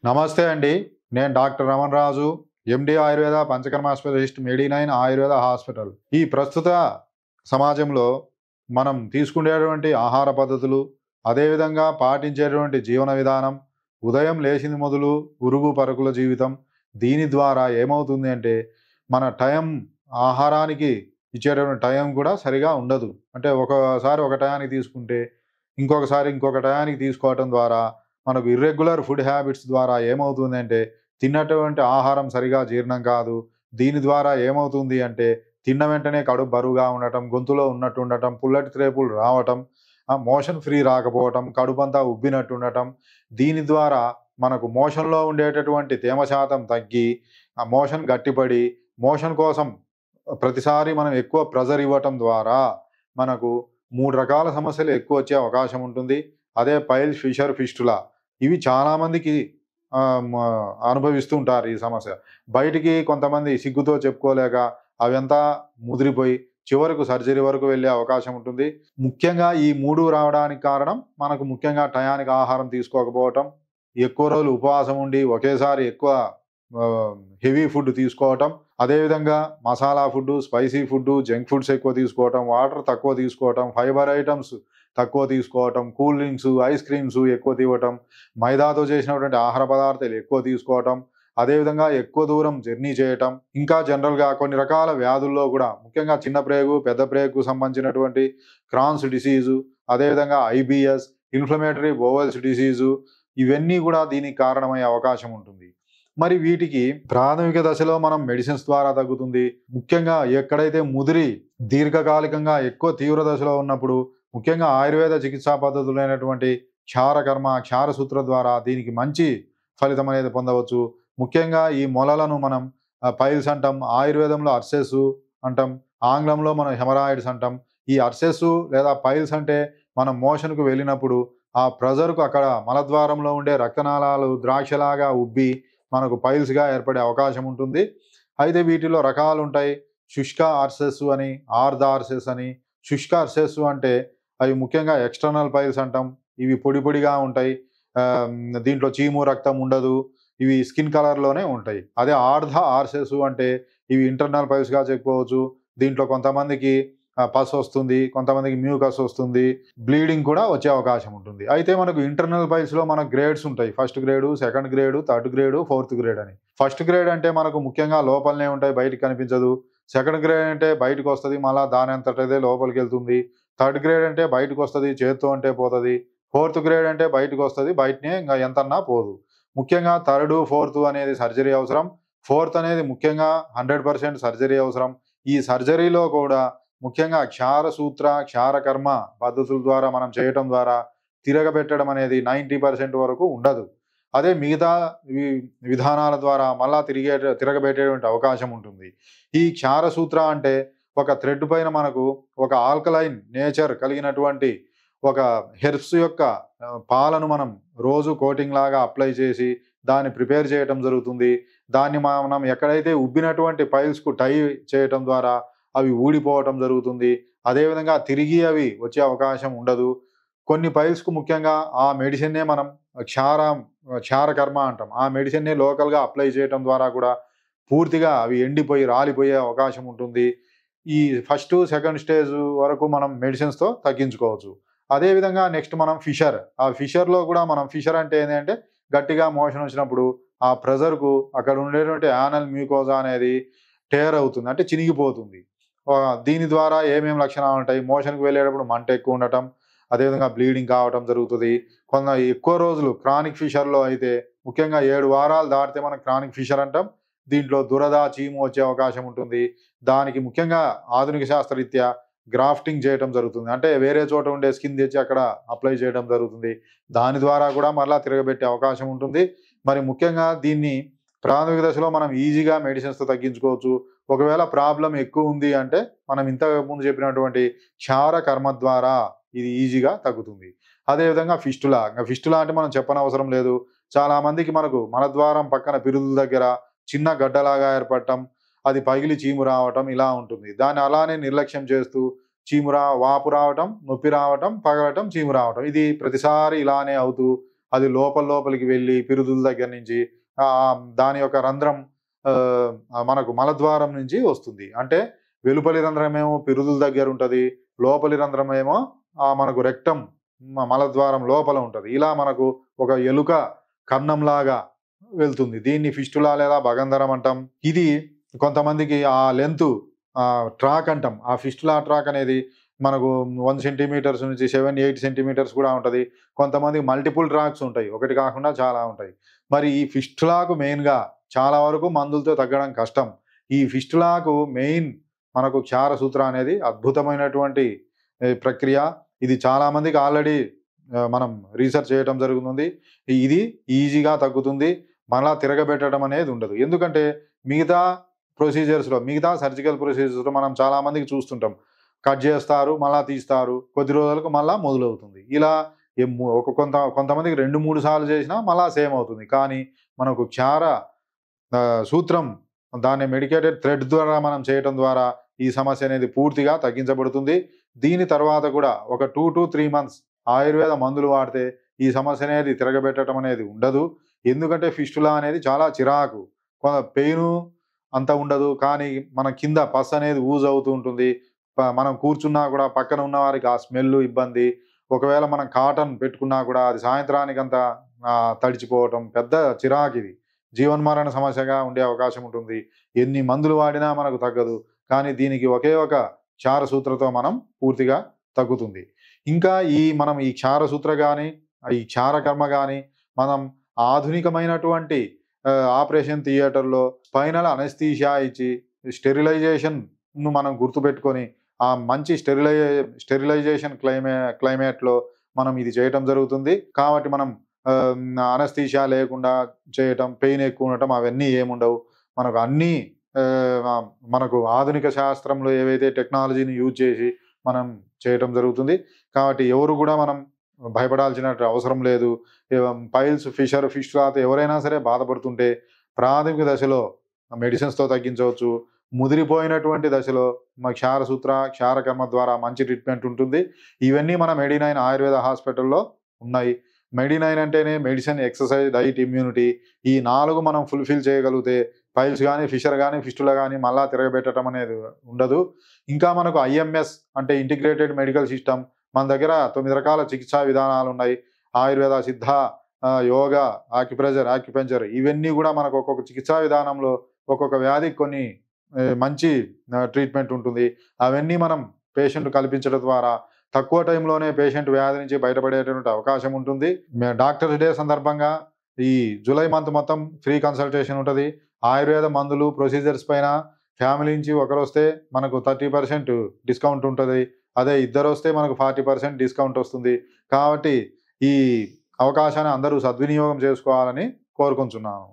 నమస్తే అండి. నేను డాక్టర్ రమణ రాజు, ఎండి ఆయుర్వేద పంచకర్మ స్పెషలిస్ట్ మెడి9 ఆయుర్వేద హాస్పిటల్. ఈ ప్రస్తుత సమాజంలో మనం తీసుకునేటువంటి ఆహార పద్ధతులు, అదేవిధంగా పాటించేటువంటి జీవన విధానం, ఉదయం లేచింది మొదలు ఉరుగు పరుగుల జీవితం. దీని ద్వారా ఏమవుతుంది అంటే, మన టైం ఆహారానికి ఇచ్చేటటువంటి టైం కూడా సరిగా ఉండదు. అంటే ఒకసారి ఒక టయానికి తీసుకుంటే, ఇంకొకసారి ఇంకొక టయానికి తీసుకోవటం ద్వారా మనకు ఇర్రెగ్యులర్ ఫుడ్ హ్యాబిట్స్ ద్వారా ఏమవుతుందంటే, తిన్నటువంటి ఆహారం సరిగా జీర్ణం కాదు. దీని ద్వారా ఏమవుతుంది అంటే, తిన్న వెంటనే కడుపు బరువుగా ఉండటం, గొంతులో ఉన్నట్టు ఉండటం, పుల్లటి త్రేపులు రావటం, మోషన్ ఫ్రీ రాకపోవటం, కడుపంతా ఉబ్బినట్టు ఉండటం. దీని ద్వారా మనకు మోషన్‌లో ఉండేటటువంటి తేమ శాతం తగ్గి, ఆ మోషన్ గట్టిపడి, మోషన్ కోసం ప్రతిసారి మనం ఎక్కువ ప్రెషర్ ఇవ్వటం ద్వారా మనకు 3 రకాల సమస్యలు ఎక్కువొచ్చే అవకాశం ఉంటుంది. అదే పైల్స్, ఫిషర్, ఫిస్టులా. ఇవి చాలామందికి అనుభవిస్తూ ఉంటారు ఈ సమస్య. బయటికి కొంతమంది సిగ్గుతో చెప్పుకోలేక అవంతా ముదిరిపోయి చివరకు సర్జరీ వరకు వెళ్ళే అవకాశం ఉంటుంది. ముఖ్యంగా ఈ 3 రావడానికి కారణం మనకు ముఖ్యంగా టయానికి ఆహారం తీసుకోకపోవటం, ఎక్కువ రోజులు ఉపవాసం ఉండి ఒకేసారి ఎక్కువ హెవీ ఫుడ్ తీసుకోవటం, అదేవిధంగా masala food, spicy food, junk foods ఎక్కువ తీసుకోవటం, వాటర్ తక్కువ తీసుకోవటం, ఫైబర్ ఐటమ్స్ తక్కువ తీసుకోవటం, కూల్ డ్రింక్స్, ఐస్ క్రీమ్స్ ఎక్కువ తివ్వటం, మైదాతో చేసినటువంటి ఆహార పదార్థాలు ఎక్కువ తీసుకోవటం, అదేవిధంగా ఎక్కువ దూరం జర్నీ చేయటం, ఇంకా జనరల్‌గా కొన్ని రకాల వ్యాధుల్లో గూడా ముఖ్యంగా చిన్న ప్రేగు, పెద్ద ప్రేగుకు సంబంధించినటువంటి క్రాన్స్ డిసీజు, అదేవిధంగా ఐబీఎస్, ఇన్‌ఫ్లమేటరీ బోవెల్స్ డిసీజు ఇవన్నీ గూడా దీనికి కారణమయ్యే అవకాశం ఉంటుంది. మరి వీటికి ప్రాథమిక దశలో మనం మెడిసిన్స్ ద్వారా తగ్గుతుంది. ముఖ్యంగా ఎక్కడైతే ముదిరి దీర్ఘకాలికంగా ఎక్కువ తీవ్ర దశలో ఉన్నప్పుడు ముఖ్యంగా ఆయుర్వేద చికిత్సా పద్ధతులైనటువంటి క్షారకర్మ, క్షారసూత్ర ద్వారా దీనికి మంచి ఫలితం అనేది పొందవచ్చు. ముఖ్యంగా ఈ మొలలను మనం పైల్స్ అంటాం. ఆయుర్వేదంలో అర్సెస్ అంటాం. ఆంగ్లంలో మనం హెమరాయిడ్స్ అంటాం. ఈ అర్సెస్ లేదా పైల్స్ అంటే మనం మోషన్‌కు వెళ్ళినప్పుడు ఆ ప్రెషర్‌కు అక్కడ మలద్వారంలో ఉండే రక్తనాళాలు ద్రాక్షలాగా ఉబ్బి మనకు పైల్స్‌గా ఏర్పడే అవకాశం ఉంటుంది. అయితే వీటిలో రకాలుంటాయి. శుష్క అర్సెస్ అని, ఆర్ధ అర్సెస్ అని. శుష్క అర్సెస్ అంటే అవి ముఖ్యంగా ఎక్స్‌టర్నల్ పైల్స్ అంటాం. ఇవి పొడి పొడిగా ఉంటాయి. దీంట్లో చీము, రక్తం ఉండదు. ఇవి స్కిన్ కలర్‌లోనే ఉంటాయి. అదే ఆర్ధ ఆర్సెస్ అంటే ఇవి ఇంటర్నల్ పైల్స్‌గా చెప్పుకోవచ్చు. దీంట్లో కొంతమందికి పస్ వస్తుంది. కొంతమందికి మ్యూకస్ వస్తుంది. బ్లీడింగ్ కూడా వచ్చే అవకాశం ఉంటుంది. అయితే మనకు ఇంటర్నల్ పైల్స్‌లో మనకు గ్రేడ్స్ ఉంటాయి. First grade, second grade, third grade, fourth grade అని. ఫస్ట్ గ్రేడ్ అంటే మనకు ముఖ్యంగా లోపలనే ఉంటాయి. బయటికి కనిపించదు. సెకండ్ గ్రేడ్ అంటే బయటకొస్తది. మళ్ళా దానంతటదే లోపలికెళ్తుంది. థర్డ్ గ్రేడ్ అంటే బయటకొస్తది. చేత్తో అంటే పోతది. ఫోర్త్ గ్రేడ్ అంటే బయటకొస్తది. బయటనే ఇంగ ఎంతన్నా పోదు. ముఖ్యంగా థర్డు, ఫోర్త్ అనేది సర్జరీ అవసరం. ఫోర్త్ అనేది ముఖ్యంగా 100% సర్జరీ అవసరం. ఈ సర్జరీలో కూడా ముఖ్యంగా క్షార సూత్ర, క్షారకర్మ పద్ధతుల ద్వారా మనం చేయటం ద్వారా తిరగబెట్టడం అనేది 90% వరకు ఉండదు. అదే మిగతా వి విధానాల ద్వారా మళ్ళా తిరగబెట్టేటువంటి అవకాశం ఉంటుంది. ఈ క్షార సూత్ర అంటే ఒక థ్రెడ్ పైన మనకు ఒక ఆల్కలైన్ నేచర్ కలిగినటువంటి ఒక హెర్బ్స్ యొక్క పాలను మనం రోజు కోటింగ్ లాగా అప్లై చేసి దాన్ని ప్రిపేర్ చేయటం జరుగుతుంది. దాన్ని మనం ఎక్కడైతే ఉబ్బినటువంటి పైల్స్‌కు టై చేయటం ద్వారా అవి ఊడిపోవటం జరుగుతుంది. అదేవిధంగా తిరిగి అవి వచ్చే అవకాశం ఉండదు. కొన్ని పైల్స్‌కు ముఖ్యంగా ఆ మెడిసిన్నే మనం క్షారకర్మ అంటాం. ఆ మెడిసిన్నే లోకల్‌గా అప్లై చేయటం ద్వారా కూడా పూర్తిగా అవి ఎండిపోయి రాలిపోయే అవకాశం ఉంటుంది. ఈ ఫస్టు, సెకండ్ స్టేజ్ వరకు మనం మెడిసిన్స్‌తో తగ్గించుకోవచ్చు. అదే విధంగా నెక్స్ట్ మనం ఫిషర్. ఆ ఫిషర్‌లో కూడా మనం ఫిషర్ అంటే ఏందంటే గట్టిగా మోషన్ వచ్చినప్పుడు ఆ ప్రెషర్‌కు అక్కడ ఉండేటువంటి యానల్ మ్యూకోజా అనేది టేర్ అవుతుంది. అంటే చినిగిపోతుంది. దీని ద్వారా ఏమేం లక్షణాలుంటాయి? మోషన్‌కి వెళ్ళేటప్పుడు మంట ఎక్కువ ఉండటం, అదేవిధంగా బ్లీడింగ్ కావటం జరుగుతది. ఎక్కువ రోజులు క్రానిక్ ఫిషర్‌లో అయితే ముఖ్యంగా 7 వారాలు దాటితే మనం క్రానిక్ ఫిషర్ అంటాం. దీంట్లో దురద, చీము వచ్చే అవకాశం ఉంటుంది. దానికి ముఖ్యంగా ఆధునిక శాస్త్రరీత్యా గ్రాఫ్టింగ్ చేయటం జరుగుతుంది. అంటే వేరే చోట ఉండే స్కిన్ తెచ్చి అక్కడ అప్లై చేయడం జరుగుతుంది. దాని ద్వారా కూడా మరలా తిరగబెట్టే అవకాశం ఉంటుంది. మరి ముఖ్యంగా దీన్ని ప్రాథమిక దశలో మనం ఈజీగా మెడిసిన్స్‌తో తగ్గించుకోవచ్చు. ఒకవేళ ప్రాబ్లమ్ ఎక్కువుంది అంటే, మనం ఇంతకు ముందు చెప్పినటువంటి క్షార కర్మ ద్వారా ఇది ఈజీగా తగ్గుతుంది. అదేవిధంగా ఫిస్టులా. ఫిస్టులా అంటే మనం చెప్పనవసరం లేదు. చాలా మందికి మనకు మలద్వారం పక్కన పిరుదుల దగ్గర చిన్న గడ్డలాగా ఏర్పడటం, అది పగిలి చీము రావటం ఇలా ఉంటుంది. దాన్ని అలానే నిర్లక్ష్యం చేస్తూ వాపు రావటం, నొప్పి రావటం, పగలటం, చీము రావటం. ఇది ప్రతిసారి ఇలానే అవుతూ అది లోపలికి వెళ్ళి పిరుదుల దగ్గర నుంచి దాని యొక్క రంధ్రం మనకు మలద్వారం నుంచి వస్తుంది. అంటే వెలుపలి రంధ్రం ఏమో పిరుదుల దగ్గర ఉంటది. లోపలి రంధ్రం ఏమో మనకు రెక్టమ్ మలద్వారం లోపల ఉంటది. ఇలా మనకు ఒక ఎలుక కన్నంలాగా వెళ్తుంది. దీన్ని ఫిస్టులా లేదా భగంధరం అంటాం. ఇది కొంతమందికి ఆ లెంత్ ట్రాక్ అంటాం. ఆ ఫిస్టులా ట్రాక్ అనేది మనకు 1 సెంటీమీటర్స్ నుంచి 7, 8 సెంటీమీటర్స్ కూడా ఉంటది. కొంతమందికి మల్టిపుల్ ట్రాక్స్ ఉంటాయి. ఒకటి కాకుండా చాలా ఉంటాయి. మరి ఈ ఫిస్టులాకు మెయిన్‌గా చాలా వరకు మందులతో తగ్గడం కష్టం. ఈ ఫిస్టులాకు మెయిన్ మనకు క్షారసూత్ర అనేది అద్భుతమైనటువంటి ప్రక్రియ. ఇది చాలా మందికి ఆల్రెడీ మనం రీసెర్చ్ చేయడం జరుగుతుంది. ఇది ఈజీగా తగ్గుతుంది. మళ్ళా తిరగబెట్టడం అనేది ఉండదు. ఎందుకంటే మిగతా మిగతా సర్జికల్ ప్రొసీజర్స్‌లో మనం చాలా మందికి చూస్తుంటాం. కట్ చేస్తారు, మళ్ళా తీస్తారు. కొద్ది రోజులకు మళ్ళా మొదలవుతుంది. ఇలా కొంతమందికి 2, 3 సార్లు చేసినా మళ్ళా సేమ్ అవుతుంది. కానీ మనకు సూత్రం దాన్ని మెడికేటెడ్ థ్రెడ్ ద్వారా మనం చేయటం ద్వారా ఈ సమస్య అనేది పూర్తిగా తగ్గించబడుతుంది. దీని తర్వాత కూడా ఒక 2-3 మంత్స్ ఆయుర్వేద మందులు వాడితే ఈ సమస్య అనేది తిరగబెట్టడం అనేది ఉండదు. ఎందుకంటే ఫిస్టులా అనేది చాలా చిరాకు. పెయిను అంత ఉండదు. కానీ మన కింద పస్ అనేది ఊజ్ అవుతూ ఉంటుంది. మనం కూర్చున్నా కూడా పక్కన ఉన్న వారికి ఆ స్మెల్లు ఇబ్బంది. ఒకవేళ మనం కాటన్ పెట్టుకున్నా కూడా అది సాయంత్రానికంతా తడిచిపోవటం పెద్ద చిరాకిది. జీవన్మరణ సమస్యగా ఉండే అవకాశం ఉంటుంది. ఎన్ని మందులు వాడినా మనకు తగ్గదు. కానీ దీనికి ఒకే ఒక క్షారసూత్రతో మనం పూర్తిగా తగ్గుతుంది. ఇంకా మనం ఈ క్షారసూత్ర గాని, ఈ క్షారకర్మ గాని మనం ఆధునికమైనటువంటి ఆపరేషన్ థియేటర్‌లో స్పైనల్ అనెస్థీషియా ఇచ్చి స్టెరిలైజేషన్‌ను మనం గుర్తుపెట్టుకొని ఆ మంచి స్టెరిలైజేషన్ క్లైమేట్‌లో మనం ఇది చేయటం జరుగుతుంది. కాబట్టి మనం అనెస్థీషియా లేకుండా చేయటం, పెయిన్ ఎక్కువ ఉండటం అవన్నీ ఏముండవు. మనకు అన్నీ మనకు ఆధునిక శాస్త్రంలో ఏవైతే టెక్నాలజీని యూజ్ చేసి మనం చేయటం జరుగుతుంది. కాబట్టి ఎవరు కూడా మనం భయపడాల్సిన అవసరం లేదు. పైల్స్, ఫిస్టులాతో ఎవరైనా సరే బాధపడుతుంటే ప్రాథమిక దశలో మెడిసిన్స్‌తో తగ్గించవచ్చు. ముదిరిపోయినటువంటి దశలో క్షారసూత్ర, క్షారకర్మ ద్వారా మంచి ట్రీట్మెంట్ ఉంటుంది. ఇవన్నీ మన మెడి9 ఆయుర్వేద హాస్పిటల్‌లో ఉన్నాయి. మెడి9 అంటేనే మెడిసిన్, ఎక్సర్సైజ్, డైట్, ఇమ్యూనిటీ. ఈ 4 మనం ఫుల్‌ఫిల్ చేయగలిగితే పైల్స్ గానీ, ఫిషర్ గానీ, ఫిస్టులా గానీ మళ్ళా తిరగబెట్టడం అనేది ఉండదు. ఇంకా మనకు ఐఎంఎస్ అంటే ఇంటిగ్రేటెడ్ మెడికల్ సిస్టమ్. మన దగ్గర 9 రకాల చికిత్సా విధానాలున్నాయి. ఆయుర్వేద, సిద్ధ, యోగా, యాక్యుపంక్చర్ ఇవన్నీ కూడా మనకు ఒక్కొక్క చికిత్సా విధానంలో ఒక్కొక్క వ్యాధికి కొన్ని మంచి ట్రీట్మెంట్ ఉంటుంది. అవన్నీ మనం పేషెంట్ కల్పించడం ద్వారా తక్కువ టైంలోనే పేషెంట్ వ్యాధి నుంచి బయటపడేటువంటి అవకాశం ఉంటుంది. డాక్టర్స్ డే సందర్భంగా ఈ జూలై మంత్ మొత్తం ఫ్రీ కన్సల్టేషన్ ఉంటది. ఆయుర్వేద మందులు, ప్రొసీజర్స్ పైన ఫ్యామిలీ నుంచి ఒకరొస్తే మనకు 30% డిస్కౌంట్ ఉంటది. అదే ఇద్దరొస్తే మనకు 40% డిస్కౌంట్ వస్తుంది. కాబట్టి ఈ అవకాశాన్ని అందరూ సద్వినియోగం చేసుకోవాలని కోరుకుంటున్నాను.